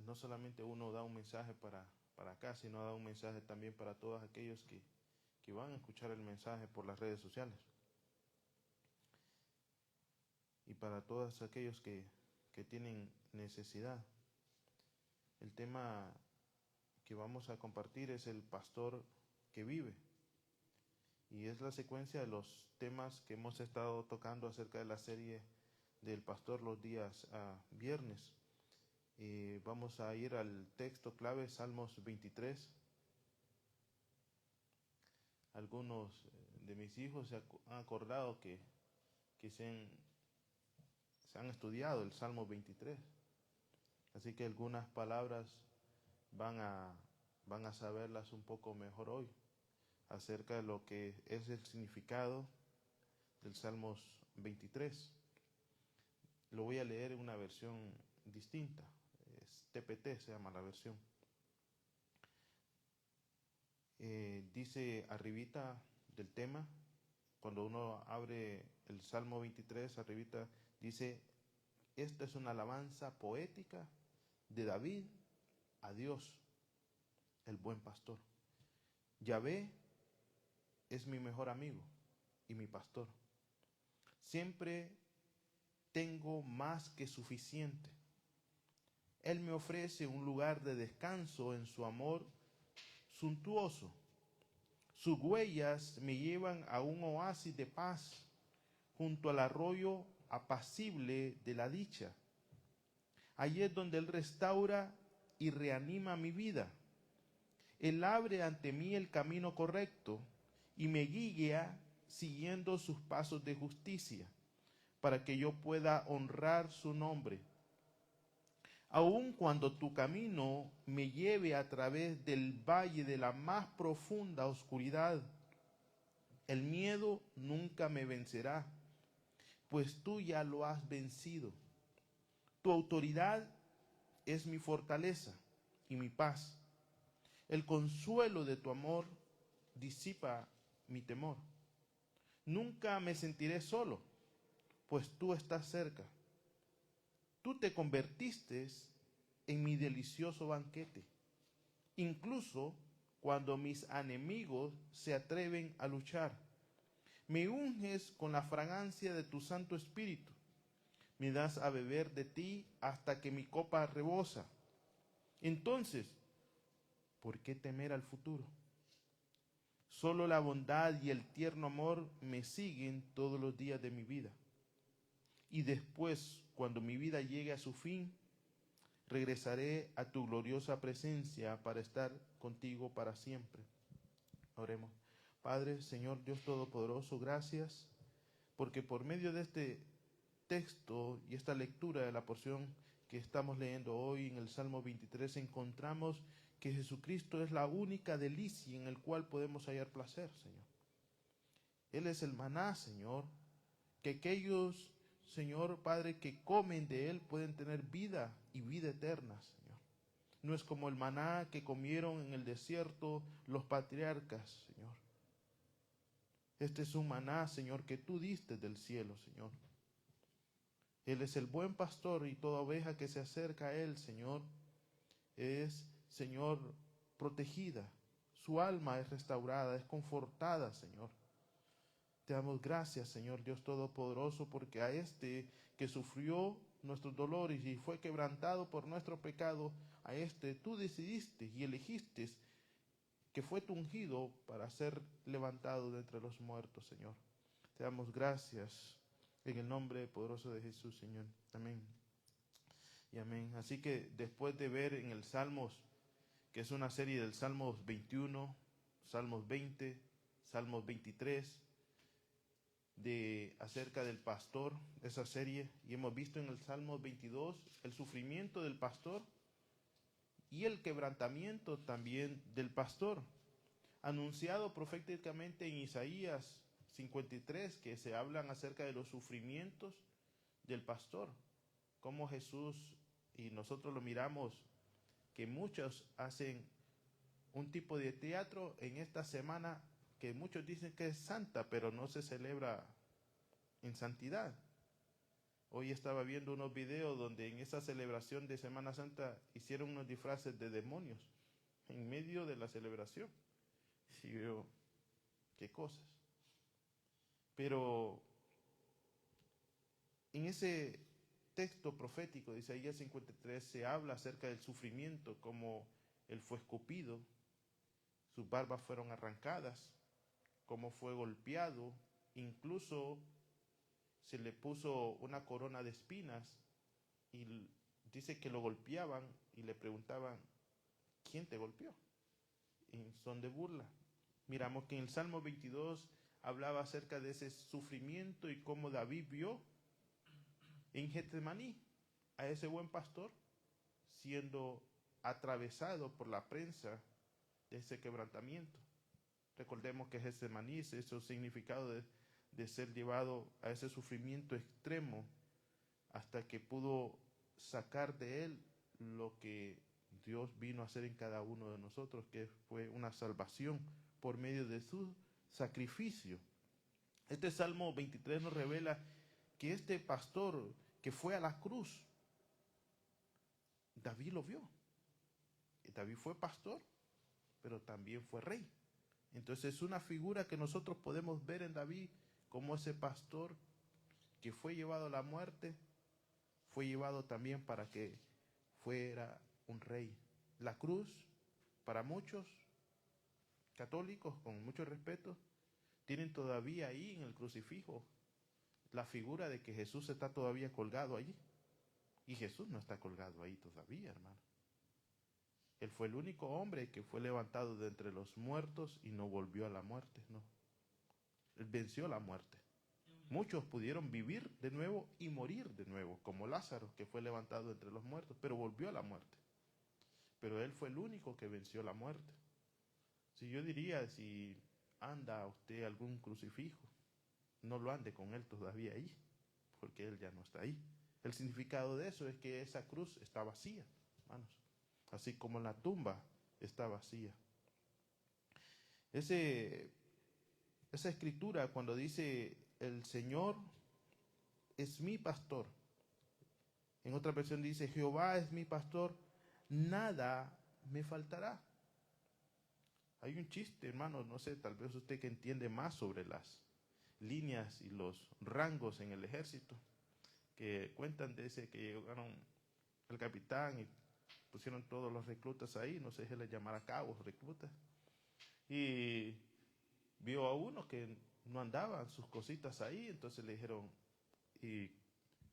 no solamente uno da un mensaje para acá, sino da un mensaje también para todos aquellos que van a escuchar el mensaje por las redes sociales. Y para todos aquellos que tienen necesidad. El tema que vamos a compartir es el pastor que vive. Y es la secuencia de los temas que hemos estado tocando acerca de la serie del pastor los días viernes. Vamos a ir al texto clave, Salmos 23. Algunos de mis hijos se han acordado que se han estudiado el Salmo 23. Así que algunas palabras van a saberlas un poco mejor hoy, acerca de lo que es el significado del Salmos 23. Lo voy a leer en una versión distinta, es TPT se llama la versión. Dice arribita del tema, cuando uno abre el Salmo 23, arribita dice: esta es una alabanza poética de David a Dios, el buen pastor. Yahvé es mi mejor amigo y mi pastor. Siempre tengo más que suficiente. Él me ofrece un lugar de descanso en su amor suntuoso. Sus huellas me llevan a un oasis de paz junto al arroyo apacible de la dicha. Allí es donde Él restaura y reanima mi vida. Él abre ante mí el camino correcto y me guía siguiendo sus pasos de justicia, para que yo pueda honrar su nombre. Aun cuando tu camino me lleve a través del valle de la más profunda oscuridad, el miedo nunca me vencerá, pues tú ya lo has vencido. Tu autoridad es mi fortaleza y mi paz. El consuelo de tu amor disipa mi temor. Nunca me sentiré solo, pues tú estás cerca. Tú te convertiste en mi delicioso banquete, incluso cuando mis enemigos se atreven a luchar. Me unges con la fragancia de tu Santo Espíritu. Me das a beber de ti hasta que mi copa rebosa. Entonces, ¿por qué temer al futuro? Solo la bondad y el tierno amor me siguen todos los días de mi vida. Y después, cuando mi vida llegue a su fin, regresaré a tu gloriosa presencia para estar contigo para siempre. Oremos. Padre, Señor Dios Todopoderoso, gracias, porque por medio de este texto y esta lectura de la porción que estamos leyendo hoy en el Salmo 23, encontramos que Jesucristo es la única delicia en el cual podemos hallar placer, Señor. Él es el maná, Señor, que aquellos, Señor Padre, que comen de Él pueden tener vida y vida eterna, Señor. No es como el maná que comieron en el desierto los patriarcas, Señor. Este es un maná, Señor, que tú diste del cielo, Señor. Él es el buen pastor y toda oveja que se acerca a Él, Señor, es, Señor, protegida. Su alma es restaurada, es confortada, Señor. Te damos gracias, Señor Dios Todopoderoso, porque a este que sufrió nuestros dolores y fue quebrantado por nuestro pecado, a este tú decidiste y elegiste que fue tu ungido para ser levantado de entre los muertos, Señor. Te damos gracias en el nombre poderoso de Jesús, Señor. Amén. Y amén. Así que después de ver en el Salmos, que es una serie del Salmos 21, Salmos 20, Salmos 23, acerca del pastor, esa serie, y hemos visto en el Salmo 22 el sufrimiento del pastor y el quebrantamiento también del pastor, anunciado proféticamente en Isaías 53, que se hablan acerca de los sufrimientos del pastor, como Jesús, y nosotros lo miramos, que muchos hacen un tipo de teatro en esta semana que muchos dicen que es santa, pero no se celebra en santidad. Hoy estaba viendo unos videos donde en esa celebración de Semana Santa hicieron unos disfraces de demonios en medio de la celebración. Y yo, qué cosas. Pero en ese texto profético de Isaías 53 se habla acerca del sufrimiento, como él fue escupido, sus barbas fueron arrancadas, cómo fue golpeado, incluso se le puso una corona de espinas y dice que lo golpeaban y le preguntaban, ¿quién te golpeó? En son de burla. Miramos que en el Salmo 22 hablaba acerca de ese sufrimiento y cómo David vio en Getsemaní a ese buen pastor siendo atravesado por la prensa de ese quebrantamiento. Recordemos que Getsemaní es ese significado de ser llevado a ese sufrimiento extremo hasta que pudo sacar de él lo que Dios vino a hacer en cada uno de nosotros, que fue una salvación por medio de su sacrificio. Este Salmo 23 nos revela que este pastor que fue a la cruz, David lo vio. David fue pastor, pero también fue rey. Entonces es una figura que nosotros podemos ver en David como ese pastor que fue llevado a la muerte, fue llevado también para que fuera un rey. La cruz, para muchos católicos, con mucho respeto, tienen todavía ahí en el crucifijo la figura de que Jesús está todavía colgado allí. Y Jesús no está colgado ahí todavía, hermano. Él fue el único hombre que fue levantado de entre los muertos y no volvió a la muerte, no. Él venció la muerte. Muchos pudieron vivir de nuevo y morir de nuevo, como Lázaro, que fue levantado entre los muertos, pero volvió a la muerte. Pero él fue el único que venció la muerte. Si yo diría, si anda usted algún crucifijo, no lo ande con él todavía ahí, porque él ya no está ahí. El significado de eso es que esa cruz está vacía, hermanos, así como la tumba está vacía. Esa escritura cuando dice el Señor es mi pastor, en otra versión dice Jehová es mi pastor, nada me faltará. Hay un chiste, hermano, no sé, tal vez usted que entiende más sobre las líneas y los rangos en el ejército, que cuentan de ese que llegaron el capitán y pusieron todos los reclutas ahí, no sé si les llamara cabos, reclutas, y vio a uno que no andaban sus cositas ahí, entonces le dijeron, y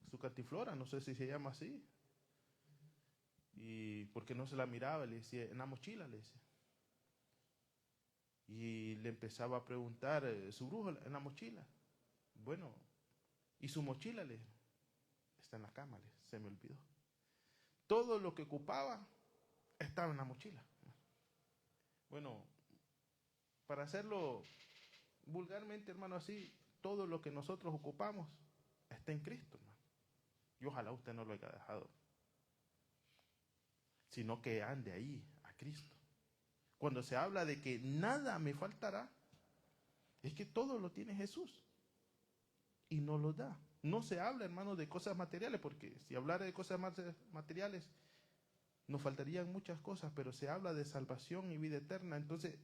su cantiflora, no sé si se llama así, y porque no se la miraba, le decía, en la mochila, le decía. Y le empezaba a preguntar, su brújula, en la mochila. Bueno, ¿y su mochila? Le dijo, está en la cama, se me olvidó. Todo lo que ocupaba estaba en la mochila. Bueno, para hacerlo vulgarmente, hermano, así, todo lo que nosotros ocupamos está en Cristo, hermano. Y ojalá usted no lo haya dejado, sino que ande ahí a Cristo. Cuando se habla de que nada me faltará, es que todo lo tiene Jesús y nos lo da. No se habla, hermano, de cosas materiales, porque si hablara de cosas materiales, nos faltarían muchas cosas, pero se habla de salvación y vida eterna. Entonces,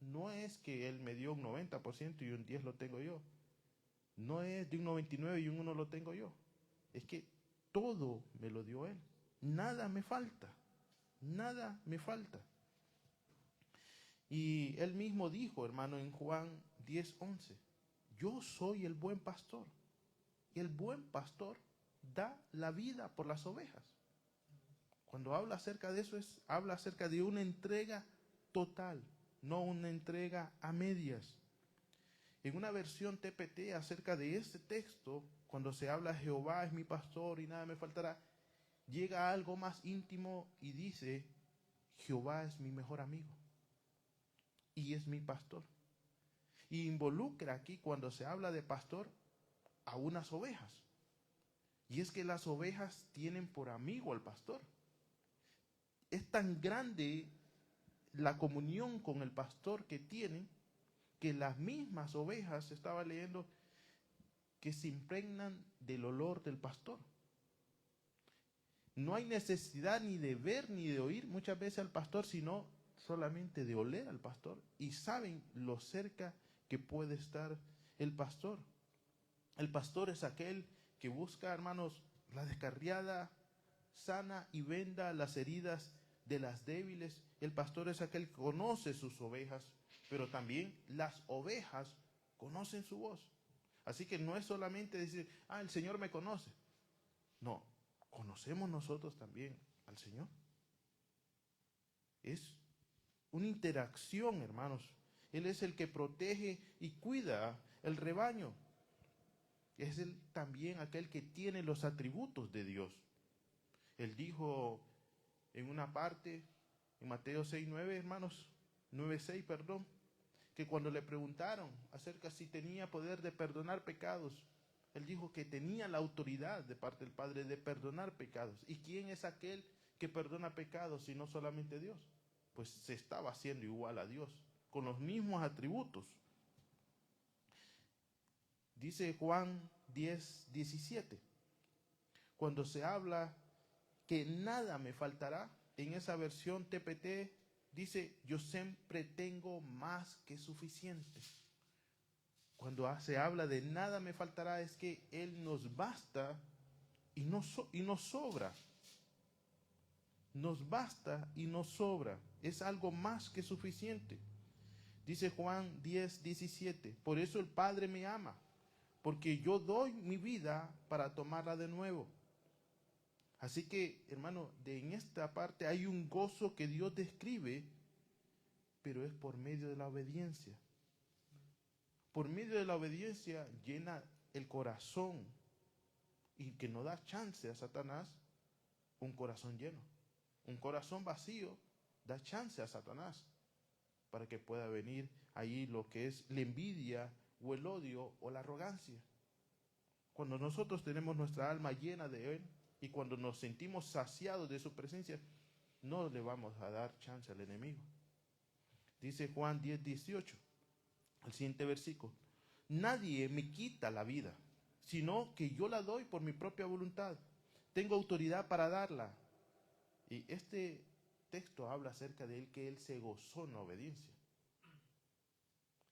no es que Él me dio un 90% y un 10% lo tengo yo. No es de un 99% y un 1% lo tengo yo. Es que todo me lo dio Él. Nada me falta. Nada me falta. Y Él mismo dijo, hermano, en Juan 10:11, yo soy el buen pastor. Y el buen pastor da la vida por las ovejas. Cuando habla acerca de eso, habla acerca de una entrega total, no una entrega a medias. En una versión TPT acerca de este texto, cuando se habla Jehová es mi pastor y nada me faltará, llega a algo más íntimo y dice, Jehová es mi mejor amigo y es mi pastor. Y involucra aquí, cuando se habla de pastor, a unas ovejas. Y es que las ovejas tienen por amigo al pastor. Es tan grande la comunión con el pastor que tienen, que las mismas ovejas, estaba leyendo, que se impregnan del olor del pastor. No hay necesidad ni de ver ni de oír muchas veces al pastor, sino solamente de oler al pastor. Y saben lo cerca que puede estar el pastor. El pastor es aquel que busca, hermanos, la descarriada, sana y venda las heridas de las débiles. El pastor es aquel que conoce sus ovejas, pero también las ovejas conocen su voz. Así que no es solamente decir, el Señor me conoce. No, conocemos nosotros también al Señor. Es una interacción, hermanos. Él es el que protege y cuida el rebaño. Es él también aquel que tiene los atributos de Dios. Él dijo en una parte, en Mateo 6:9, hermanos, 9:6, perdón, que cuando le preguntaron acerca si tenía poder de perdonar pecados, él dijo que tenía la autoridad de parte del Padre de perdonar pecados. ¿Y quién es aquel que perdona pecados si no solamente Dios? Pues se estaba haciendo igual a Dios, con los mismos atributos. Dice Juan 10:17, cuando se habla que nada me faltará, en esa versión TPT dice, yo siempre tengo más que suficiente. Cuando se habla de nada me faltará, es que Él nos basta y nos sobra. Nos basta y nos sobra. Es algo más que suficiente. Dice Juan 10:17, por eso el Padre me ama, porque yo doy mi vida para tomarla de nuevo. Así que, hermano, en esta parte hay un gozo que Dios describe, pero es por medio de la obediencia. Por medio de la obediencia llena el corazón y que no da chance a Satanás un corazón lleno. Un corazón vacío da chance a Satanás para que pueda venir ahí lo que es la envidia o el odio o la arrogancia. Cuando nosotros tenemos nuestra alma llena de Él y cuando nos sentimos saciados de su presencia, no le vamos a dar chance al enemigo. Dice Juan 10:18, el siguiente versículo, nadie me quita la vida, sino que yo la doy por mi propia voluntad. Tengo autoridad para darla. Y este texto habla acerca de él, que él se gozó en la obediencia.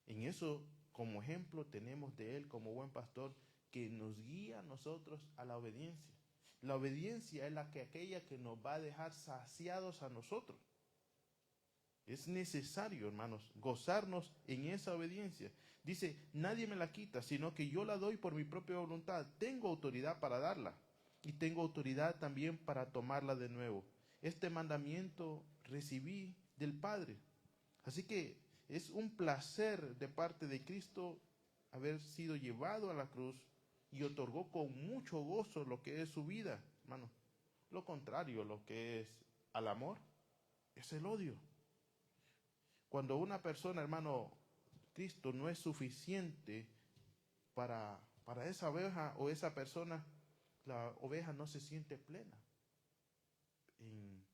En eso, como ejemplo, tenemos de él como buen pastor que nos guía a nosotros a la obediencia. La obediencia es aquella que nos va a dejar saciados a nosotros. Es necesario, hermanos, gozarnos en esa obediencia. Dice, nadie me la quita, sino que yo la doy por mi propia voluntad. Tengo autoridad para darla y tengo autoridad también para tomarla de nuevo. Este mandamiento recibí del Padre. Así que es un placer de parte de Cristo haber sido llevado a la cruz y otorgó con mucho gozo lo que es su vida, hermano. Lo contrario, lo que es al amor, es el odio. Cuando una persona, hermano, Cristo no es suficiente para esa oveja o esa persona, la oveja no se siente plena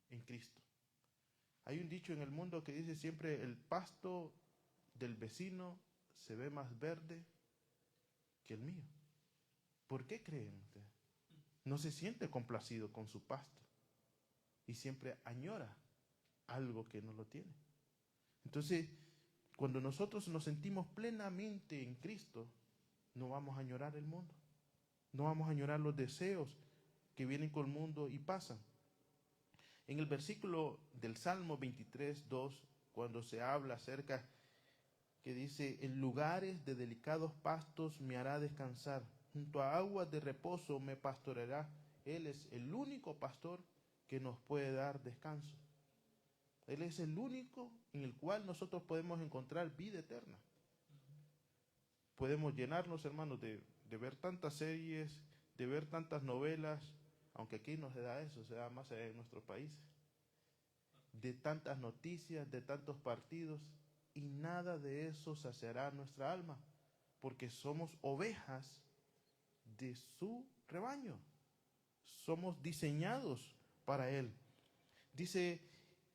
en Cristo. Hay un dicho en el mundo que dice siempre, el pasto del vecino se ve más verde que el mío. ¿Por qué creen ustedes? No se siente complacido con su pasto y siempre añora algo que no lo tiene. Entonces, cuando nosotros nos sentimos plenamente en Cristo, no vamos a añorar el mundo. No vamos a añorar los deseos que vienen con el mundo y pasan. En el versículo del Salmo 23:2, cuando se habla acerca que dice, en lugares de delicados pastos me hará descansar, junto a aguas de reposo me pastoreará. Él es el único pastor que nos puede dar descanso. Él es el único en el cual nosotros podemos encontrar vida eterna. Podemos llenarnos, hermanos, de ver tantas series, de ver tantas novelas, aunque aquí no se da eso, se da más en nuestros países, de tantas noticias, de tantos partidos, y nada de eso saciará nuestra alma, porque somos ovejas de su rebaño. Somos diseñados para Él. Dice,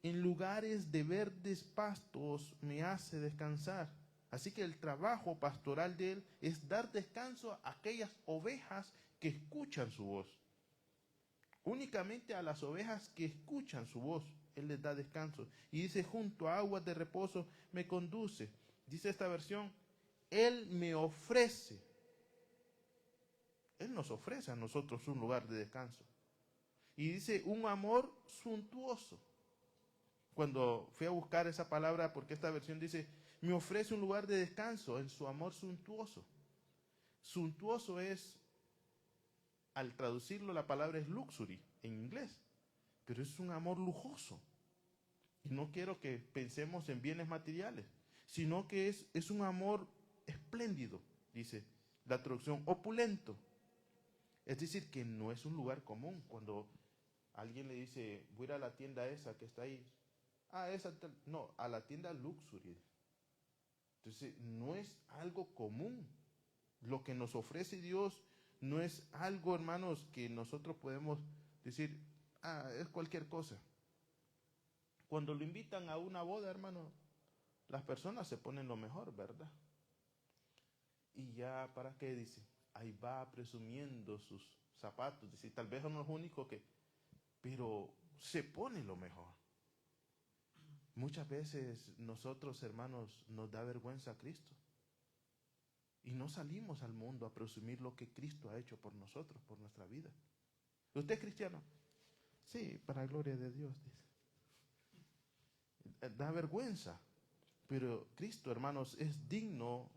en lugares de verdes pastos me hace descansar. Así que el trabajo pastoral de él es dar descanso a aquellas ovejas que escuchan su voz. Únicamente a las ovejas que escuchan su voz, él les da descanso. Y dice, junto a aguas de reposo me conduce. Dice esta versión, él me ofrece. Él nos ofrece a nosotros un lugar de descanso. Y dice, un amor suntuoso. Cuando fui a buscar esa palabra, porque esta versión dice, me ofrece un lugar de descanso en su amor suntuoso. Suntuoso es, al traducirlo, la palabra es luxury en inglés, pero es un amor lujoso. Y no quiero que pensemos en bienes materiales, sino que es un amor espléndido, dice la traducción, opulento. Es decir, que no es un lugar común. Cuando alguien le dice, voy a ir a la tienda esa que está ahí, no, a la tienda luxury. Entonces, no es algo común. Lo que nos ofrece Dios no es algo, hermanos, que nosotros podemos decir, es cualquier cosa. Cuando lo invitan a una boda, hermano, las personas se ponen lo mejor, ¿verdad? Y ya, ¿para qué? Dice, ahí va presumiendo sus zapatos. Dice, tal vez son los únicos que, pero se pone lo mejor. Muchas veces nosotros, hermanos, nos da vergüenza a Cristo. Y no salimos al mundo a presumir lo que Cristo ha hecho por nosotros, por nuestra vida. ¿Usted es cristiano? Sí, para la gloria de Dios, dice. Da vergüenza. Pero Cristo, hermanos, es digno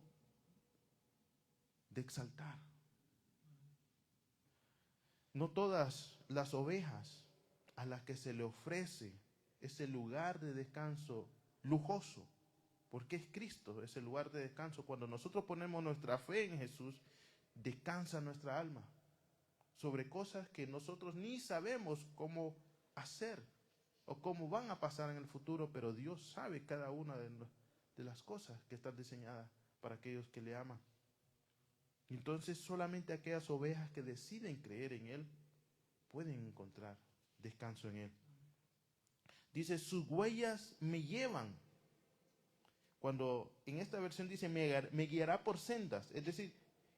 de exaltar. No todas las ovejas a las que se le ofrece ese lugar de descanso lujoso, porque es Cristo ese lugar de descanso. Cuando nosotros ponemos nuestra fe en Jesús, descansa nuestra alma sobre cosas que nosotros ni sabemos cómo hacer o cómo van a pasar en el futuro, pero Dios sabe cada una de las cosas que están diseñadas para aquellos que le aman. Entonces solamente aquellas ovejas que deciden creer en Él pueden encontrar descanso en Él. Dice, sus huellas me llevan. Cuando en esta versión dice, me guiará por sendas, es decir,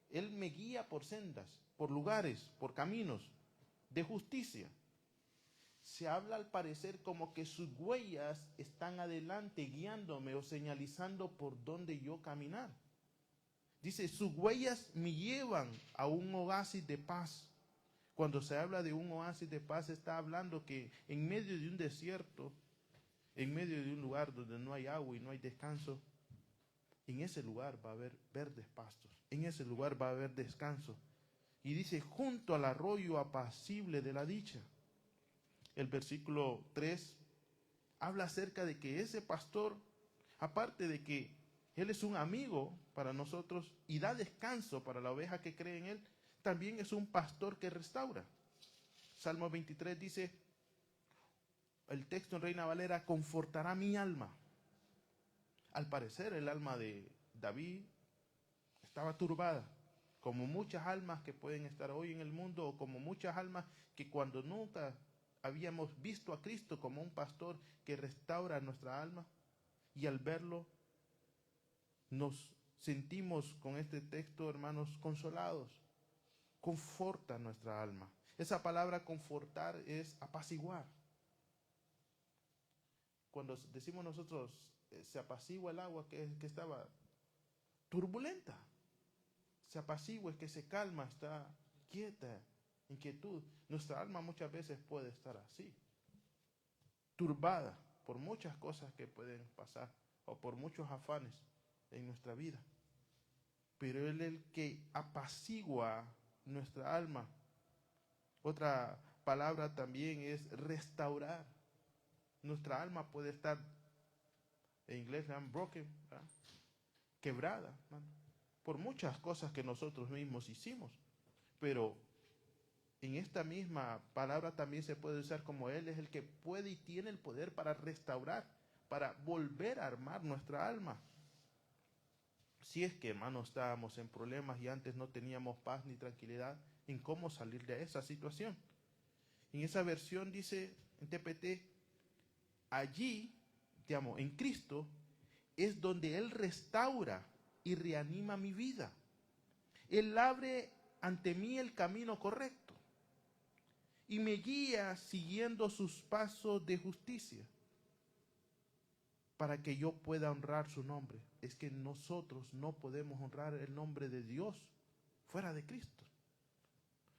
Él me guía por sendas, por lugares, por caminos de justicia. Se habla al parecer como que sus huellas están adelante guiándome o señalizando por dónde yo caminar. Dice, sus huellas me llevan a un oasis de paz. Cuando se habla de un oasis de paz, está hablando que en medio de un desierto, en medio de un lugar donde no hay agua y no hay descanso, en ese lugar va a haber verdes pastos, en ese lugar va a haber descanso. Y dice, junto al arroyo apacible de la dicha. El versículo 3 habla acerca de que ese pastor, aparte de que Él es un amigo para nosotros y da descanso para la oveja que cree en Él, también es un pastor que restaura. Salmo 23 dice, el texto en Reina Valera, confortará mi alma. Al parecer el alma de David estaba turbada, como muchas almas que pueden estar hoy en el mundo, o como muchas almas que cuando nunca habíamos visto a Cristo como un pastor que restaura nuestra alma, y al verlo nos sentimos con este texto, hermanos, consolados. Conforta nuestra alma. Esa palabra confortar es apaciguar. Cuando decimos nosotros, se apacigua el agua que estaba turbulenta. Se apacigua, es que se calma, está quieta, inquietud. Nuestra alma muchas veces puede estar así, turbada por muchas cosas que pueden pasar o por muchos afanes en nuestra vida. Pero Él es el que apacigua nuestra alma. Otra palabra también es restaurar. Nuestra alma puede estar, en inglés se llama broken, ¿verdad? Quebrada, ¿verdad? Por muchas cosas que nosotros mismos hicimos. Pero en esta misma palabra también se puede usar como Él es el que puede y tiene el poder para restaurar, para volver a armar nuestra alma. Si es que, hermanos, estábamos en problemas y antes no teníamos paz ni tranquilidad en cómo salir de esa situación. En esa versión dice, en TPT, allí, digamos, en Cristo, es donde Él restaura y reanima mi vida. Él abre ante mí el camino correcto y me guía siguiendo sus pasos de justicia para que yo pueda honrar su nombre. Es que nosotros no podemos honrar el nombre de Dios fuera de Cristo.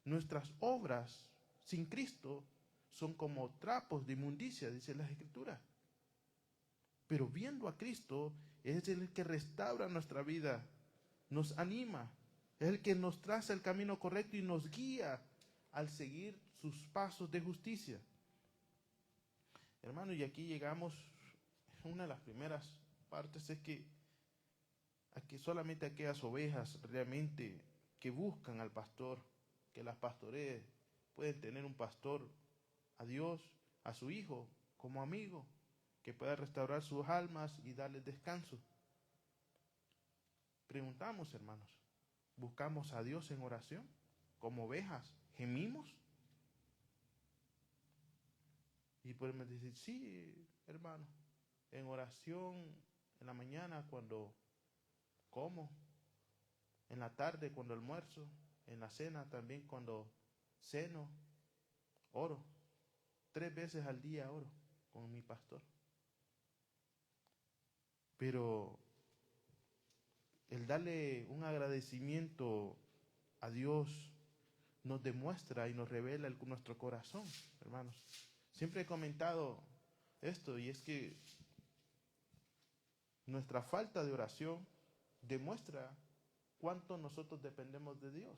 Nuestras obras sin Cristo son como trapos de inmundicia, dice las Escrituras. Pero viendo a Cristo, es el que restaura nuestra vida, nos anima, es el que nos traza el camino correcto y nos guía al seguir sus pasos de justicia. Hermano, y aquí llegamos, una de las primeras partes es que solamente aquellas ovejas realmente que buscan al pastor, que las pastoree, pueden tener un pastor, a Dios, a su hijo, como amigo, que pueda restaurar sus almas y darles descanso. Preguntamos, hermanos, ¿buscamos a Dios en oración? Como ovejas, ¿gemimos? Y podemos decir, sí, hermano, en oración, en la mañana cuando como, en la tarde cuando almuerzo, en la cena también cuando ceno, oro. 3 veces al día oro con mi pastor. Pero el darle un agradecimiento a Dios nos demuestra y nos revela nuestro corazón, hermanos. Siempre he comentado esto, y es que nuestra falta de oración demuestra cuánto nosotros dependemos de Dios.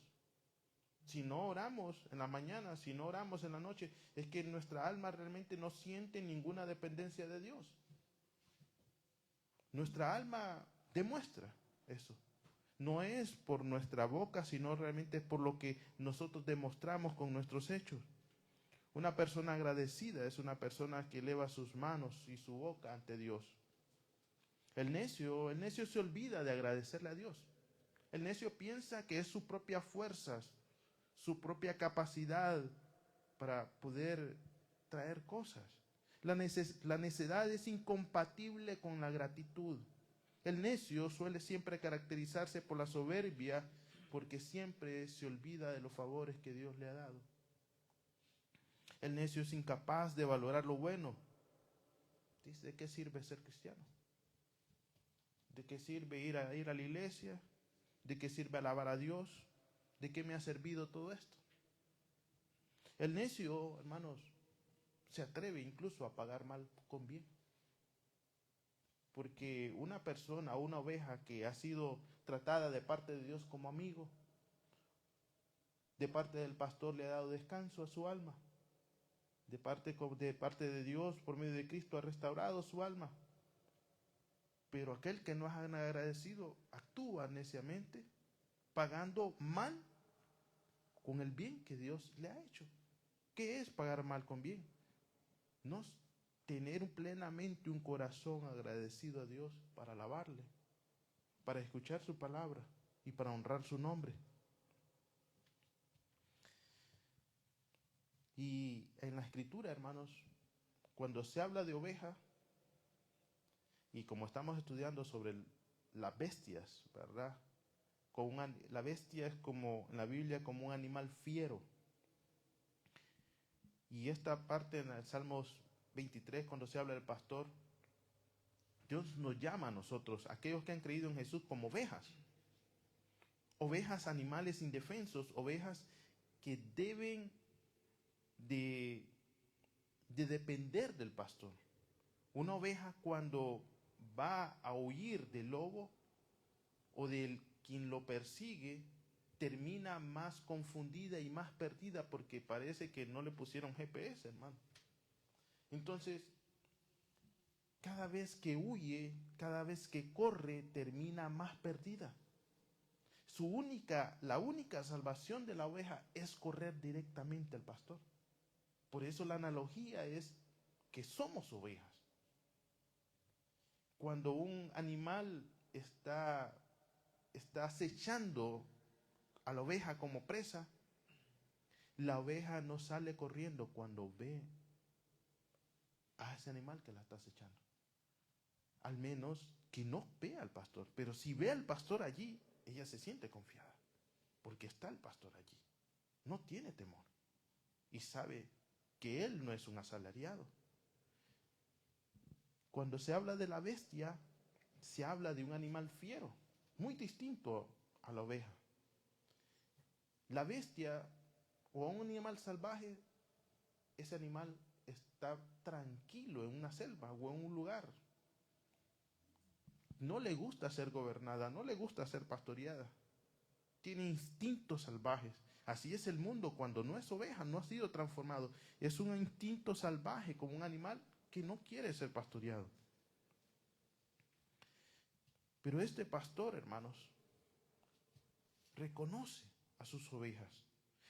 Si no oramos en la mañana, si no oramos en la noche, es que nuestra alma realmente no siente ninguna dependencia de Dios. Nuestra alma demuestra eso. No es por nuestra boca, sino realmente es por lo que nosotros demostramos con nuestros hechos. Una persona agradecida es una persona que eleva sus manos y su boca ante Dios. El necio se olvida de agradecerle a Dios. El necio piensa que es su propia fuerza, su propia capacidad para poder traer cosas. La necedad es incompatible con la gratitud. El necio suele siempre caracterizarse por la soberbia, porque siempre se olvida de los favores que Dios le ha dado. El necio es incapaz de valorar lo bueno. Dice, ¿de qué sirve ser cristiano? ¿De qué sirve ir a la iglesia? ¿De qué sirve alabar a Dios? ¿De qué me ha servido todo esto? El necio, hermanos, se atreve incluso a pagar mal con bien. Porque una persona, una oveja que ha sido tratada de parte de Dios como amigo, de parte del pastor le ha dado descanso a su alma, de parte de Dios por medio de Cristo ha restaurado su alma. Pero aquel que no es agradecido actúa neciamente, pagando mal con el bien que Dios le ha hecho. ¿Qué es pagar mal con bien? No tener plenamente un corazón agradecido a Dios para alabarle, para escuchar su palabra y para honrar su nombre. Y en la Escritura, hermanos, cuando se habla de oveja, y como estamos estudiando sobre las bestias, ¿verdad? La bestia es como en la Biblia como un animal fiero. Y esta parte en el Salmos 23, cuando se habla del pastor, Dios nos llama a nosotros, aquellos que han creído en Jesús, como ovejas. Ovejas, animales indefensos, ovejas que deben de depender del pastor. Una oveja cuando va a huir del lobo o del quien lo persigue, termina más confundida y más perdida porque parece que no le pusieron GPS, hermano. Entonces, cada vez que huye, cada vez que corre, termina más perdida. La única salvación de la oveja es correr directamente al pastor. Por eso la analogía es que somos ovejas. Cuando un animal está acechando a la oveja como presa, la oveja no sale corriendo cuando ve a ese animal que la está acechando. al menos que no vea al pastor. Pero si ve al pastor allí, ella se siente confiada, porque está el pastor allí. No tiene temor y sabe que él no es un asalariado. Cuando se habla de la bestia, se habla de un animal fiero, muy distinto a la oveja. La bestia o un animal salvaje, ese animal está tranquilo en una selva o en un lugar. No le gusta ser gobernada, no le gusta ser pastoreada. Tiene instintos salvajes. Así es el mundo cuando no es oveja, no ha sido transformado. Es un instinto salvaje como un animal que no quiere ser pastoreado. Pero este pastor, hermanos, reconoce a sus ovejas.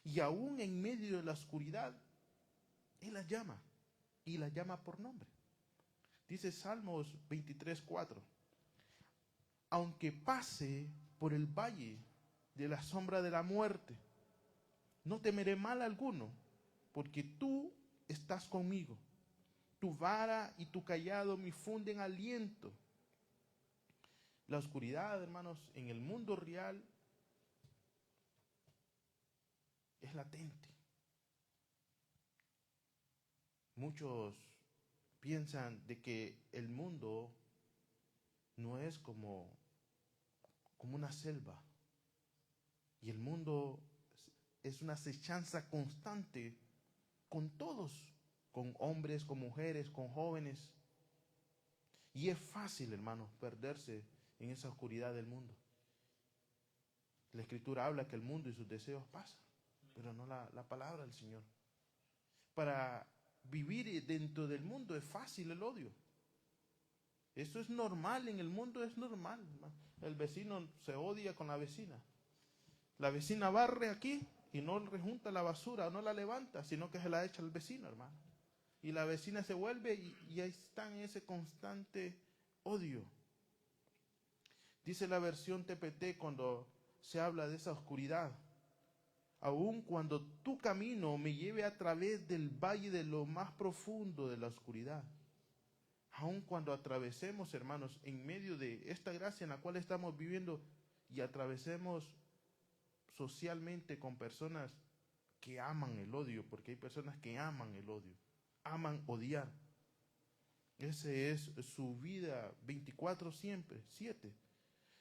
Y aún en medio de la oscuridad, él las llama. Y las llama por nombre. Dice Salmos 23:4. Aunque pase por el valle de la sombra de la muerte, no temeré mal alguno, porque tú estás conmigo. Tu vara y tu cayado me funden aliento. La oscuridad, hermanos, en el mundo real es latente. Muchos piensan de que el mundo no es como una selva. Y el mundo es una acechanza constante con todos, con hombres, con mujeres, con jóvenes. Y es fácil, hermanos, perderse en esa oscuridad del mundo. La Escritura habla que el mundo y sus deseos pasan, pero no la palabra del Señor. Para vivir dentro del mundo es fácil el odio. Eso es normal, en el mundo es normal. El vecino se odia con la vecina. La vecina barre aquí y no rejunta la basura o no la levanta, sino que se la echa al vecino, hermano. Y la vecina se vuelve y ahí está en ese constante odio. Dice la versión TPT cuando se habla de esa oscuridad. Aun cuando tu camino me lleve a través del valle de lo más profundo de la oscuridad. Aun cuando atravesemos, hermanos, en medio de esta gracia en la cual estamos viviendo y atravesemos socialmente con personas que aman el odio, porque hay personas que aman el odio, aman odiar. Ese es su vida 24 siempre, 7.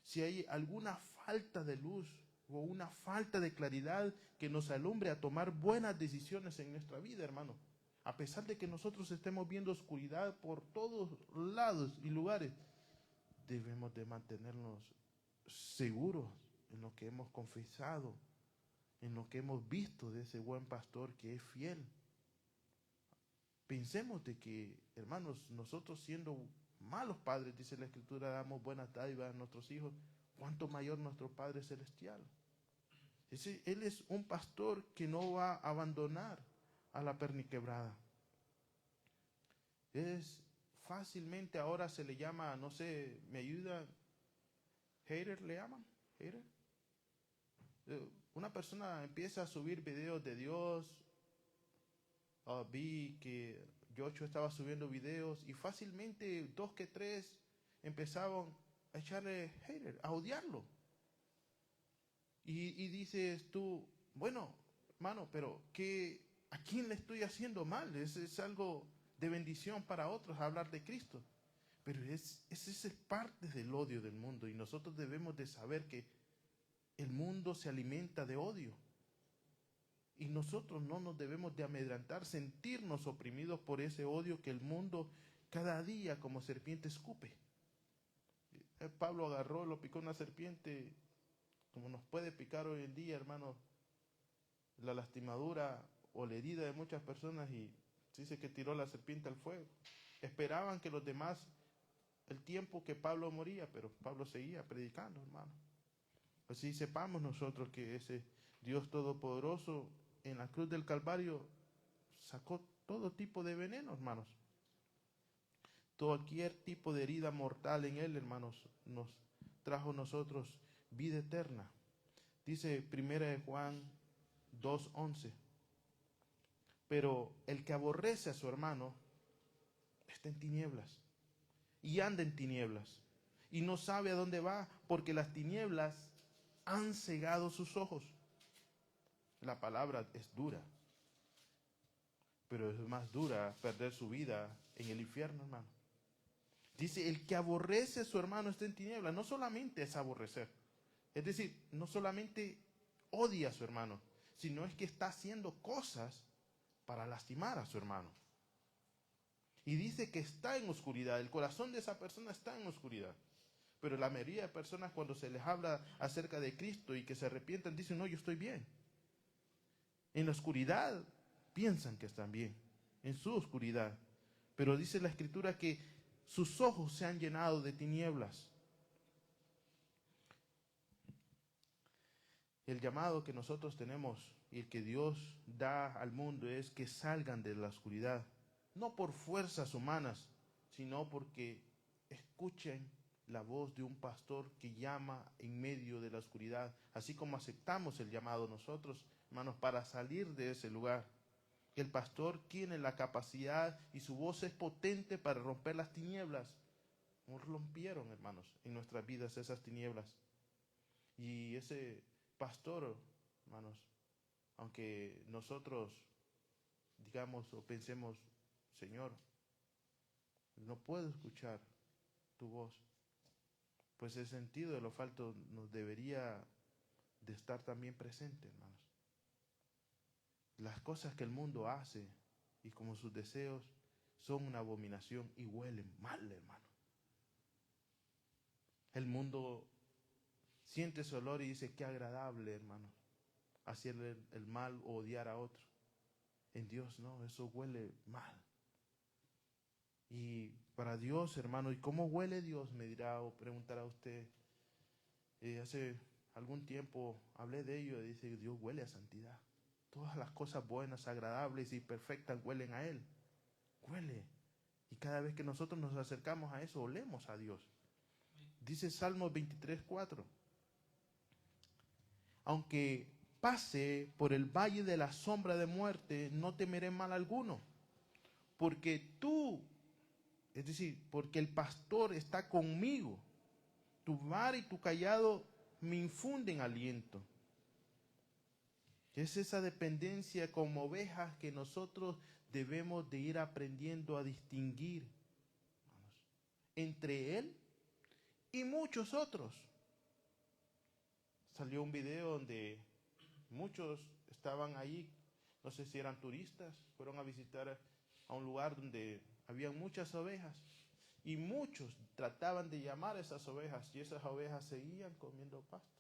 Si hay alguna falta de luz o una falta de claridad que nos alumbre a tomar buenas decisiones en nuestra vida, hermano, a pesar de que nosotros estemos viendo oscuridad por todos lados y lugares, debemos de mantenernos seguros en lo que hemos confesado, en lo que hemos visto de ese buen pastor que es fiel. Pensemos de que, hermanos, nosotros siendo malos padres, dice la Escritura, damos buenas dádivas a nuestros hijos, cuánto mayor nuestro Padre Celestial. Él es un pastor que no va a abandonar a la perniquebrada. Es fácilmente ahora se le llama, no sé, me ayuda, hater le llaman, hater. Una persona empieza a subir videos de Dios. Vi que Yocho estaba subiendo videos y fácilmente 2 que 3 empezaban a echarle hater, a odiarlo. Y dices tú, bueno, hermano, pero ¿a quién le estoy haciendo mal? Es algo de bendición para otros hablar de Cristo. Pero esa es parte del odio del mundo y nosotros debemos de saber que el mundo se alimenta de odio. Y nosotros no nos debemos de amedrentar, sentirnos oprimidos por ese odio que el mundo cada día como serpiente escupe. Pablo agarró, lo picó una serpiente, como nos puede picar hoy en día, hermano, la lastimadura o la herida de muchas personas, y se dice que tiró la serpiente al fuego. Esperaban que los demás, el tiempo que Pablo moría, pero Pablo seguía predicando, hermano. Así sepamos nosotros que ese Dios Todopoderoso en la cruz del Calvario sacó todo tipo de veneno, hermanos. Cualquier tipo de herida mortal en él, hermanos, nos trajo a nosotros vida eterna. Dice 1 Juan 2:11. Pero el que aborrece a su hermano está en tinieblas. y anda en tinieblas y no sabe a dónde va porque las tinieblas han cegado sus ojos. La palabra es dura, pero es más dura perder su vida en el infierno, hermano. Dice, el que aborrece a su hermano está en tinieblas. No solamente es aborrecer, es decir, no solamente odia a su hermano, sino es que está haciendo cosas para lastimar a su hermano. Y dice que está en oscuridad, el corazón de esa persona está en oscuridad. Pero la mayoría de personas, cuando se les habla acerca de Cristo y que se arrepientan, dicen, no, yo estoy bien. En la oscuridad piensan que están bien, en su oscuridad. Pero dice la Escritura que sus ojos se han llenado de tinieblas. El llamado que nosotros tenemos y el que Dios da al mundo es que salgan de la oscuridad, no por fuerzas humanas, sino porque escuchen la voz de un pastor que llama en medio de la oscuridad, así como aceptamos el llamado nosotros, hermanos, para salir de ese lugar. El pastor tiene la capacidad y su voz es potente para romper las tinieblas. Nos rompieron, hermanos, en nuestras vidas esas tinieblas. Y ese pastor, hermanos, aunque nosotros digamos o pensemos, Señor, no puedo escuchar tu voz, pues el sentido de lo falto nos debería de estar también presente, hermanos. Las cosas que el mundo hace y como sus deseos son una abominación y huelen mal, hermano. El mundo siente ese olor y dice, qué agradable, hermano, hacerle el mal o odiar a otro. En Dios no, eso huele mal. Y para Dios, hermano, ¿y cómo huele Dios? Me dirá o preguntará usted. Hace algún tiempo hablé de ello y dice, Dios huele a santidad. Todas las cosas buenas, agradables y perfectas huelen a Él. Huele. Y cada vez que nosotros nos acercamos a eso, olemos a Dios. Dice Salmos 23:4. Aunque pase por el valle de la sombra de muerte, no temeré mal alguno. Porque tú, es decir, porque el pastor está conmigo. Tu vara y tu cayado me infunden aliento. Es esa dependencia como ovejas que nosotros debemos de ir aprendiendo a distinguir entre Él y muchos otros. Salió un video donde muchos estaban ahí, no sé si eran turistas, fueron a visitar a un lugar donde había muchas ovejas y muchos trataban de llamar a esas ovejas y esas ovejas seguían comiendo pasto.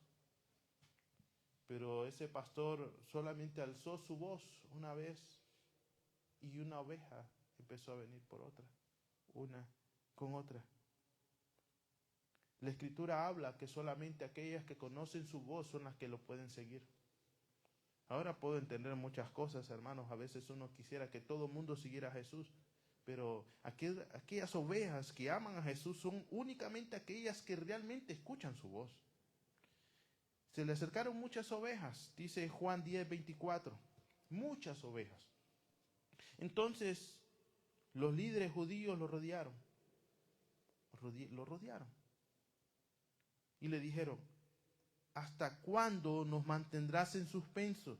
Pero ese pastor solamente alzó su voz una vez y una oveja empezó a venir por otra, una con otra. La Escritura habla que solamente aquellas que conocen su voz son las que lo pueden seguir. Ahora puedo entender muchas cosas, hermanos. A veces uno quisiera que todo el mundo siguiera a Jesús, pero aquellas ovejas que aman a Jesús son únicamente aquellas que realmente escuchan su voz. Se le acercaron muchas ovejas, dice Juan 10:24, muchas ovejas. Entonces los líderes judíos lo rodearon y le dijeron, ¿hasta cuándo nos mantendrás en suspenso?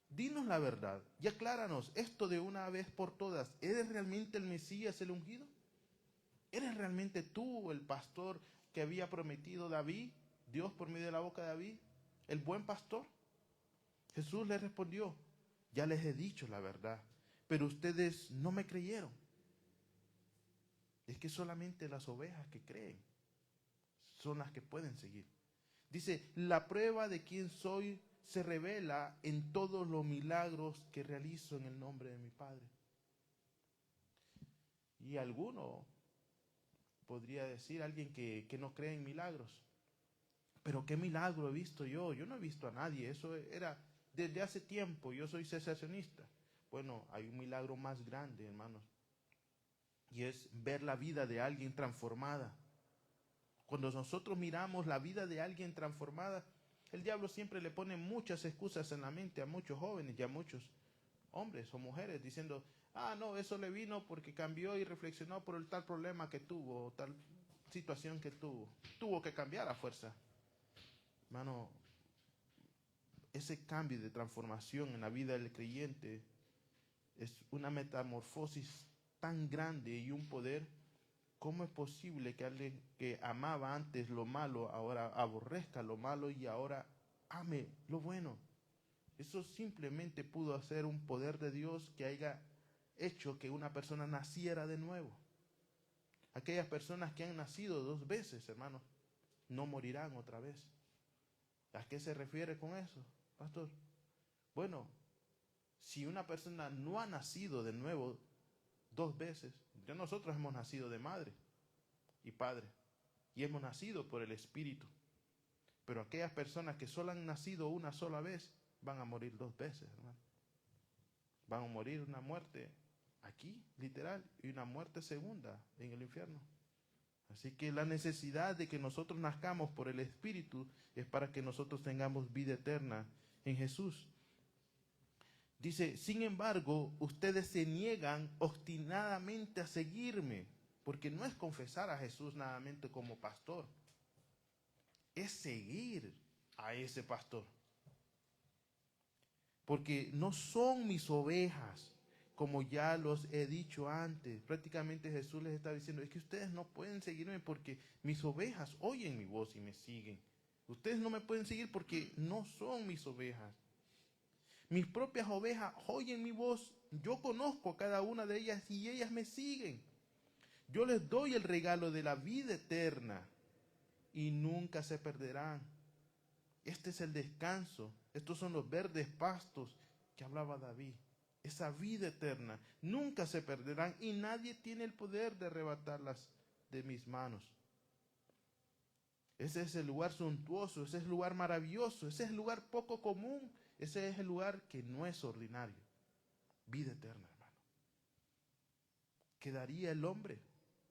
Dinos la verdad y acláranos esto de una vez por todas. ¿Eres realmente el Mesías, el ungido? ¿Eres realmente tú el pastor que había prometido David, Dios por medio de la boca de David, el buen pastor? Jesús les respondió, ya les he dicho la verdad, pero ustedes no me creyeron. Es que solamente las ovejas que creen son las que pueden seguir. Dice, la prueba de quién soy se revela en todos los milagros que realizo en el nombre de mi Padre. Y alguno podría decir, alguien que no cree en milagros, pero ¿qué milagro he visto yo? Yo no he visto a nadie, eso era desde hace tiempo, yo soy cesacionista. Bueno, hay un milagro más grande, hermanos, y es ver la vida de alguien transformada. Cuando nosotros miramos la vida de alguien transformada, el diablo siempre le pone muchas excusas en la mente a muchos jóvenes y a muchos hombres o mujeres, diciendo, Ah, no, eso le vino porque cambió y reflexionó por el tal problema que tuvo, tal situación que tuvo. Tuvo que cambiar a fuerza. Hermano, ese cambio de transformación en la vida del creyente es una metamorfosis tan grande y un poder. ¿Cómo es posible que alguien que amaba antes lo malo ahora aborrezca lo malo y ahora ame lo bueno? Eso simplemente pudo ser un poder de Dios que haya hecho que una persona naciera de nuevo. Aquellas personas que han nacido 2 veces, hermanos, no morirán otra vez. ¿A qué se refiere con eso, pastor? Bueno, si una persona no ha nacido de nuevo 2 veces, ya nosotros hemos nacido de madre y padre y hemos nacido por el Espíritu. Pero aquellas personas que solo han nacido una sola vez van a morir 2 veces, hermano. Van a morir una muerte aquí, literal, y una muerte segunda en el infierno. Así que la necesidad de que nosotros nazcamos por el Espíritu es para que nosotros tengamos vida eterna en Jesús. Dice, sin embargo, ustedes se niegan obstinadamente a seguirme, porque no es confesar a Jesús nada más como pastor, es seguir a ese pastor. Porque no son mis ovejas, como ya los he dicho antes. Prácticamente Jesús les está diciendo, es que ustedes no pueden seguirme porque mis ovejas oyen mi voz y me siguen. Ustedes no me pueden seguir porque no son mis ovejas. Mis propias ovejas oyen mi voz, yo conozco a cada una de ellas y ellas me siguen. Yo les doy el regalo de la vida eterna y nunca se perderán. Este es el descanso, estos son los verdes pastos que hablaba David. Esa vida eterna, nunca se perderán y nadie tiene el poder de arrebatarlas de mis manos. Ese es el lugar suntuoso, ese es el lugar maravilloso, ese es el lugar poco común, ese es el lugar que no es ordinario. Vida eterna, hermano. ¿Quedaría el hombre?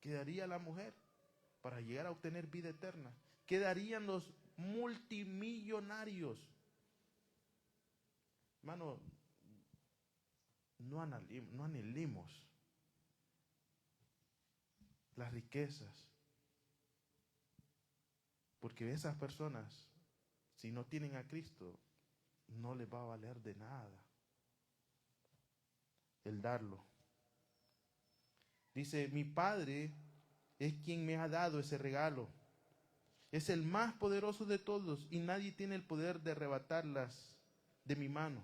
¿Quedaría la mujer para llegar a obtener vida eterna? ¿Quedarían los multimillonarios? Hermano, no anhelemos las riquezas, porque esas personas, si no tienen a Cristo, no les va a valer de nada el darlo. Dice, mi Padre es quien me ha dado ese regalo. Es el más poderoso de todos y nadie tiene el poder de arrebatarlas de mi mano.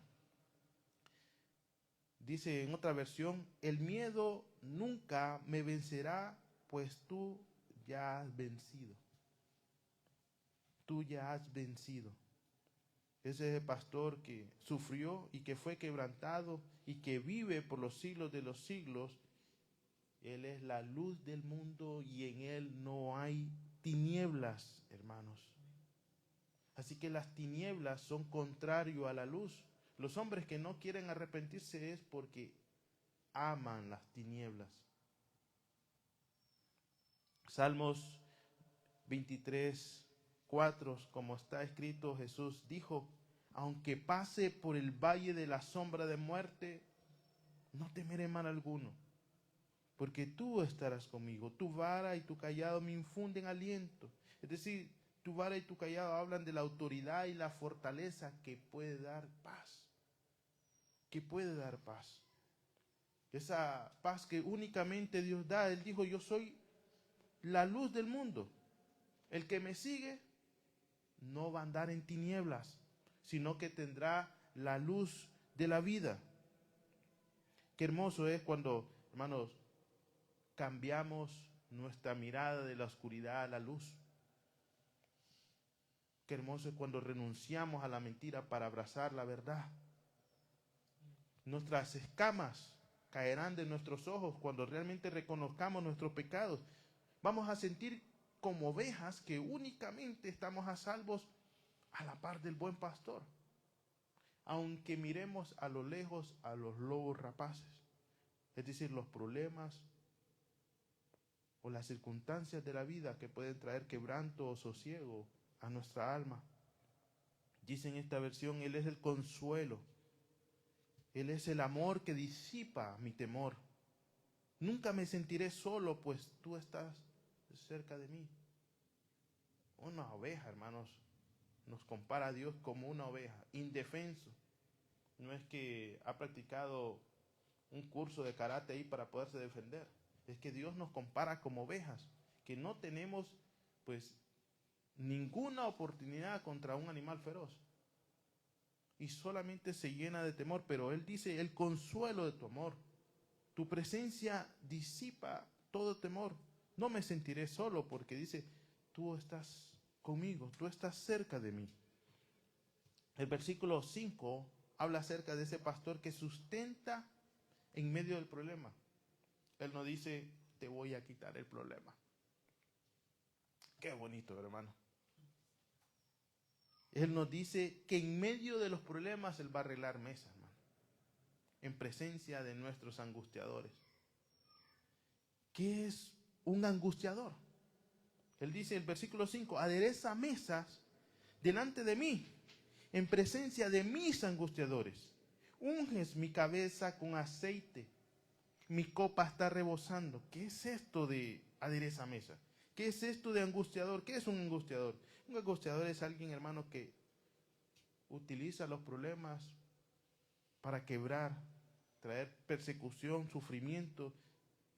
Dice en otra versión, el miedo nunca me vencerá, pues tú ya has vencido. Tú ya has vencido. Ese es el pastor que sufrió y que fue quebrantado y que vive por los siglos de los siglos. Él es la luz del mundo y en él no hay tinieblas, hermanos. Así que las tinieblas son contrario a la luz. Los hombres que no quieren arrepentirse es porque aman las tinieblas. Salmos 23, 4, como está escrito, Jesús dijo, aunque pase por el valle de la sombra de muerte, no temeré mal alguno, porque tú estarás conmigo. Tu vara y tu callado me infunden aliento. Es decir, tu vara y tu callado hablan de la autoridad y la fortaleza que puede dar paz. Que puede dar paz. Esa paz que únicamente Dios da. Él dijo, yo soy la luz del mundo. El que me sigue no va a andar en tinieblas, sino que tendrá la luz de la vida. Qué hermoso es cuando, hermanos, cambiamos nuestra mirada de la oscuridad a la luz. Qué hermoso es cuando renunciamos a la mentira para abrazar la verdad. Nuestras escamas caerán de nuestros ojos cuando realmente reconozcamos nuestros pecados. Vamos a sentir como ovejas que únicamente estamos a salvos a la par del buen pastor. Aunque miremos a lo lejos a los lobos rapaces, es decir, los problemas o las circunstancias de la vida que pueden traer quebranto o sosiego a nuestra alma. Dice en esta versión, Él es el consuelo. Él es el amor que disipa mi temor. Nunca me sentiré solo, pues tú estás cerca de mí. Una oveja, hermanos, nos compara a Dios como una oveja, indefenso. No es que ha practicado un curso de karate ahí para poderse defender. Es que Dios nos compara como ovejas, que no tenemos pues ninguna oportunidad contra un animal feroz. Y solamente se llena de temor, pero Él dice, el consuelo de tu amor. Tu presencia disipa todo temor. No me sentiré solo porque dice, tú estás conmigo, tú estás cerca de mí. El versículo 5 habla acerca de ese pastor que sustenta en medio del problema. Él no dice, te voy a quitar el problema. Qué bonito, hermano. Él nos dice que en medio de los problemas Él va a arreglar mesas, hermano, en presencia de nuestros angustiadores. ¿Qué es un angustiador? Él dice en el versículo 5, adereza mesas delante de mí, en presencia de mis angustiadores. Unges mi cabeza con aceite, mi copa está rebosando. ¿Qué es esto de adereza mesa? ¿Qué es esto de angustiador? ¿Qué es un angustiador? Un angustiador es alguien, hermano, que utiliza los problemas para quebrar, traer persecución, sufrimiento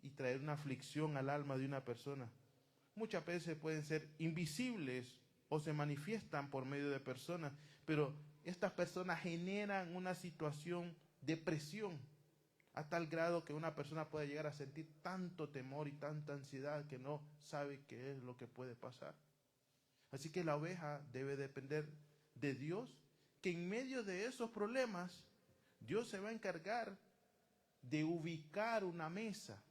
y traer una aflicción al alma de una persona. Muchas veces pueden ser invisibles o se manifiestan por medio de personas, pero estas personas generan una situación de presión a tal grado que una persona puede llegar a sentir tanto temor y tanta ansiedad que no sabe qué es lo que puede pasar. Así que la oveja debe depender de Dios, que en medio de esos problemas Dios se va a encargar de ubicar una mesa.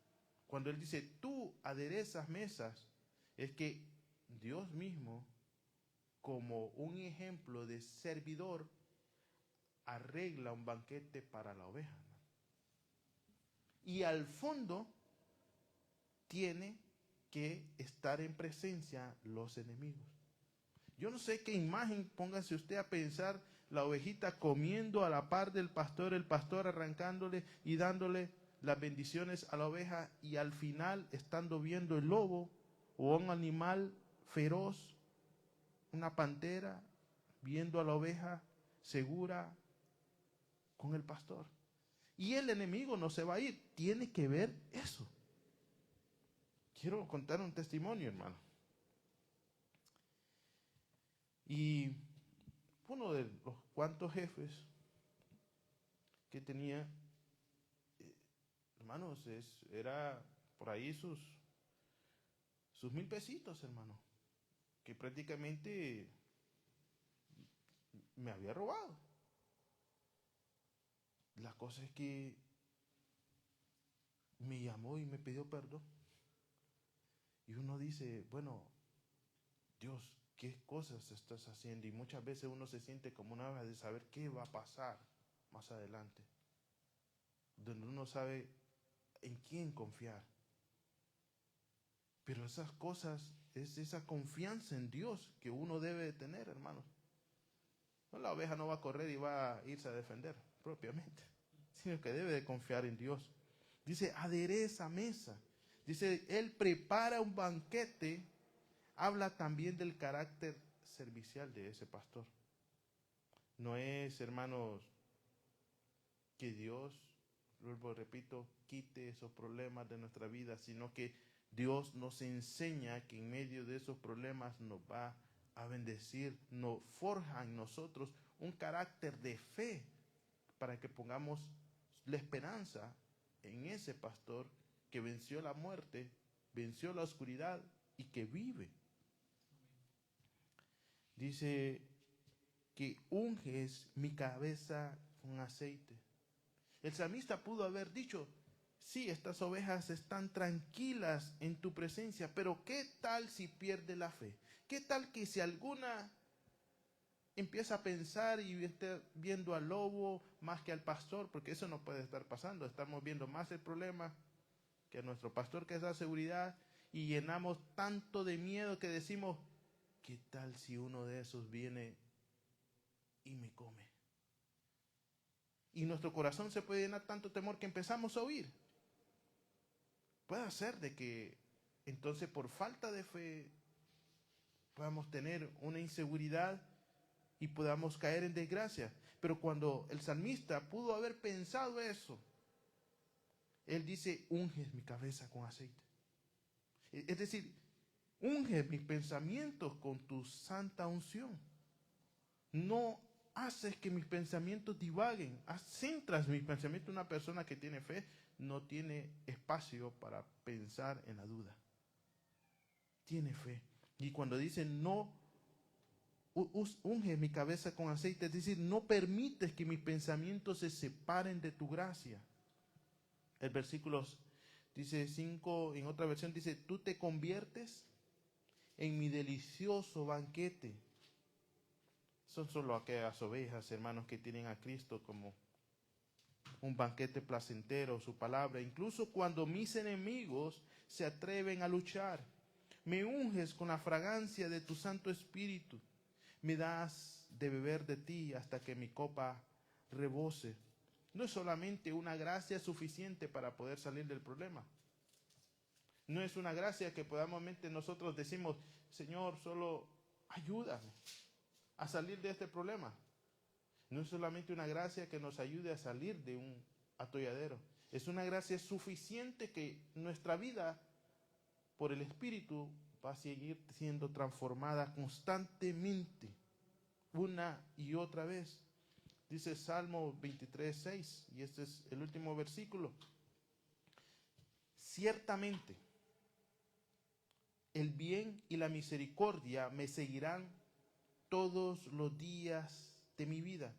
Cuando Él dice, tú aderezas mesas, es que Dios mismo, como un ejemplo de servidor, arregla un banquete para la oveja. Y al fondo tiene que estar en presencia los enemigos. Yo no sé qué imagen, póngase usted a pensar la ovejita comiendo a la par del pastor, el pastor arrancándole y dándole las bendiciones a la oveja, y al final estando viendo el lobo o un animal feroz, una pantera, viendo a la oveja segura con el pastor. Y el enemigo no se va a ir, tiene que ver eso. Quiero contar un testimonio, hermano. Y uno de los cuantos jefes que tenía, hermanos, era por ahí sus 1,000 pesitos, hermano, que prácticamente me había robado. La cosa es que me llamó y me pidió perdón. Y uno dice, bueno, Dios, ¿qué cosas estás haciendo? Y muchas veces uno se siente como una vez de saber qué va a pasar más adelante, donde uno sabe en quién confiar. Pero esas cosas, es esa confianza en Dios que uno debe de tener, hermanos. No, la oveja no va a correr y va a irse a defender propiamente, sino que debe de confiar en Dios. Dice, adereza mesa. Dice, Él prepara un banquete. Habla también del carácter servicial de ese pastor. No es, hermanos, que Dios, luego repito, quite esos problemas de nuestra vida, sino que Dios nos enseña que en medio de esos problemas nos va a bendecir, nos forja en nosotros un carácter de fe para que pongamos la esperanza en ese pastor que venció la muerte, venció la oscuridad y que vive. Dice que unges mi cabeza con aceite. El salmista pudo haber dicho, sí, estas ovejas están tranquilas en tu presencia, pero ¿qué tal si pierde la fe? ¿Qué tal que si alguna empieza a pensar y esté viendo al lobo más que al pastor? Porque eso no puede estar pasando. Estamos viendo más el problema que a nuestro pastor, que es la seguridad, y llenamos tanto de miedo que decimos, ¿qué tal si uno de esos viene y me come? Y nuestro corazón se puede llenar tanto temor que empezamos a huir. Puede ser de que entonces por falta de fe podamos tener una inseguridad y podamos caer en desgracia. Pero cuando el salmista pudo haber pensado eso, él dice, unge mi cabeza con aceite. Es decir, unge mis pensamientos con tu santa unción. No haces que mis pensamientos divaguen. Centras mis pensamientos. Una persona que tiene fe no tiene espacio para pensar en la duda. Tiene fe. Y cuando dice no unge mi cabeza con aceite, es decir, no permites que mis pensamientos se separen de tu gracia. El versículo dice 5, en otra versión dice, tú te conviertes en mi delicioso banquete. Son solo aquellas ovejas, hermanos, que tienen a Cristo como un banquete placentero, su palabra. Incluso cuando mis enemigos se atreven a luchar, me unges con la fragancia de tu Santo Espíritu. Me das de beber de ti hasta que mi copa rebose. No es solamente una gracia suficiente para poder salir del problema. No es una gracia que podamos nosotros decimos, Señor, solo ayúdame a salir de este problema. No es solamente una gracia que nos ayude a salir de un atolladero. Es una gracia suficiente que nuestra vida, por el Espíritu, va a seguir siendo transformada constantemente, una y otra vez. Dice Salmo 23:6, y este es el último versículo. Ciertamente, el bien y la misericordia me seguirán todos los días de mi vida.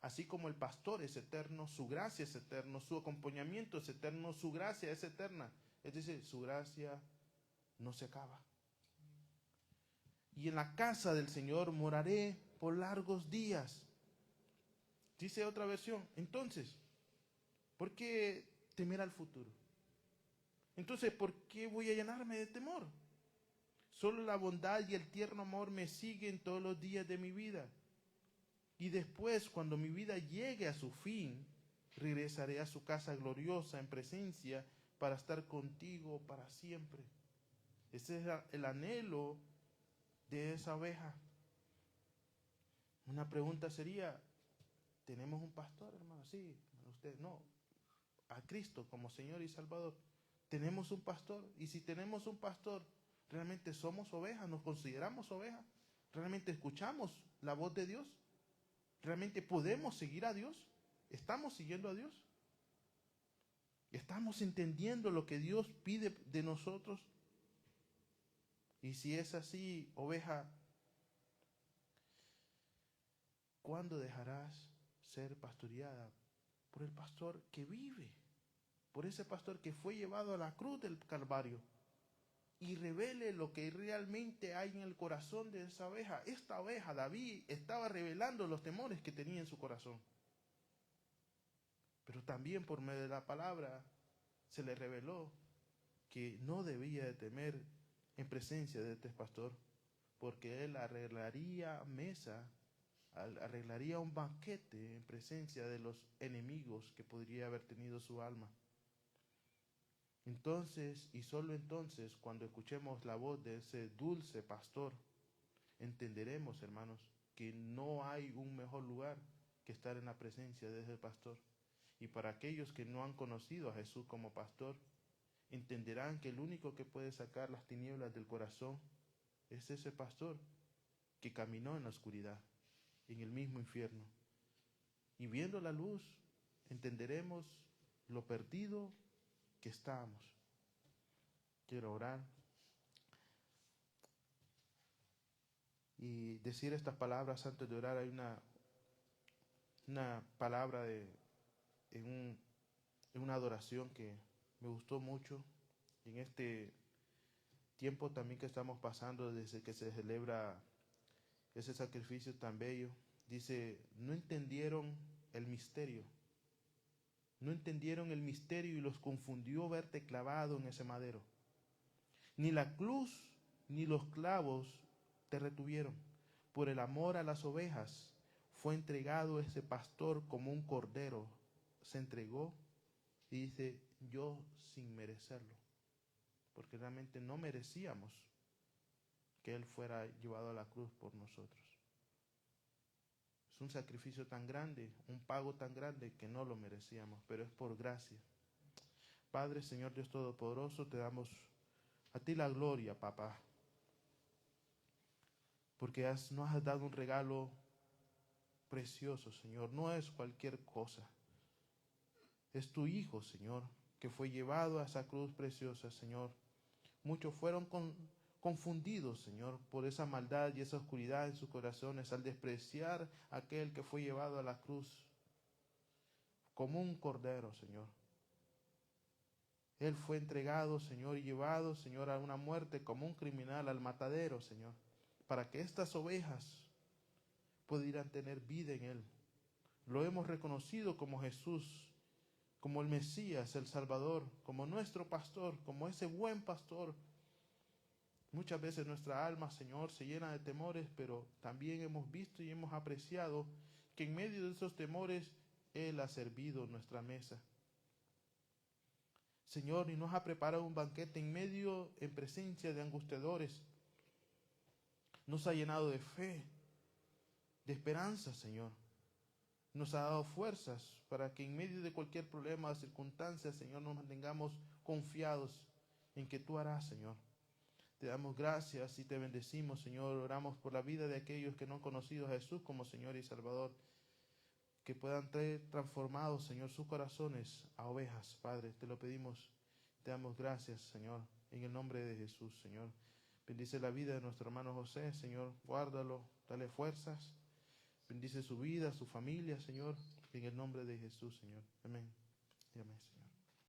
Así como el pastor es eterno, su gracia es eterna, su acompañamiento es eterno, su gracia es eterna. Es decir, su gracia no se acaba. Y en la casa del Señor moraré por largos días. Dice otra versión. Entonces, ¿por qué temer al futuro? Entonces, ¿por qué voy a llenarme de temor? Solo la bondad y el tierno amor me siguen todos los días de mi vida. Y después, cuando mi vida llegue a su fin, regresaré a su casa gloriosa en presencia para estar contigo para siempre. Ese es el anhelo de esa oveja. Una pregunta sería, ¿tenemos un pastor, hermano? Sí, usted no. A Cristo como Señor y Salvador. ¿Tenemos un pastor? Y si tenemos un pastor, ¿realmente somos ovejas? ¿Nos consideramos ovejas? ¿Realmente escuchamos la voz de Dios? ¿Realmente podemos seguir a Dios? ¿Estamos siguiendo a Dios? ¿Estamos entendiendo lo que Dios pide de nosotros? Y si es así, oveja, ¿cuándo dejarás ser pastoreada por el pastor que vive? Por ese pastor que fue llevado a la cruz del Calvario y revele lo que realmente hay en el corazón de esa oveja. Esta oveja, David, estaba revelando los temores que tenía en su corazón. Pero también por medio de la palabra se le reveló que no debía de temer en presencia de este pastor, porque él arreglaría mesa, arreglaría un banquete en presencia de los enemigos que podría haber tenido su alma. Entonces, y solo entonces, cuando escuchemos la voz de ese dulce pastor, entenderemos, hermanos, que no hay un mejor lugar que estar en la presencia de ese pastor. Y para aquellos que no han conocido a Jesús como pastor, entenderán que el único que puede sacar las tinieblas del corazón es ese pastor que caminó en la oscuridad, en el mismo infierno. Y viendo la luz, entenderemos lo perdido que estábamos. Quiero orar y decir estas palabras antes de orar. Hay una palabra en una adoración que me gustó mucho en este tiempo también que estamos pasando desde que se celebra ese sacrificio tan bello. Dice, no entendieron el misterio. No entendieron el misterio y los confundió verte clavado en ese madero. Ni la cruz ni los clavos te retuvieron. Por el amor a las ovejas fue entregado ese pastor como un cordero. Se entregó y dice, yo sin merecerlo, porque realmente no merecíamos que Él fuera llevado a la cruz por nosotros. Es un sacrificio tan grande, un pago tan grande que no lo merecíamos, pero es por gracia. Padre, Señor Dios Todopoderoso, te damos a ti la gloria, papá, porque nos has dado un regalo precioso, Señor. No es cualquier cosa. Es tu Hijo, Señor, que fue llevado a esa cruz preciosa, Señor. Muchos fueron confundidos, Señor, por esa maldad y esa oscuridad en sus corazones al despreciar a aquel que fue llevado a la cruz como un cordero, Señor. Él fue entregado, Señor, y llevado, Señor, a una muerte como un criminal al matadero, Señor, para que estas ovejas pudieran tener vida en Él. Lo hemos reconocido como Jesús, como el Mesías, el Salvador, como nuestro pastor, como ese buen pastor. Muchas veces nuestra alma, Señor, se llena de temores, pero también hemos visto y hemos apreciado que en medio de esos temores Él ha servido nuestra mesa. Señor, y nos ha preparado un banquete en presencia de angustiadores. Nos ha llenado de fe, de esperanza, Señor. Nos ha dado fuerzas para que en medio de cualquier problema o circunstancia, Señor, nos mantengamos confiados en que tú harás, Señor. Te damos gracias y te bendecimos, Señor. Oramos por la vida de aquellos que no han conocido a Jesús como Señor y Salvador. Que puedan traer transformados, Señor, sus corazones a ovejas, Padre. Te lo pedimos. Te damos gracias, Señor, en el nombre de Jesús, Señor. Bendice la vida de nuestro hermano José, Señor. Guárdalo, dale fuerzas. Bendice su vida, su familia, Señor, en el nombre de Jesús, Señor. Amén y amén, Señor.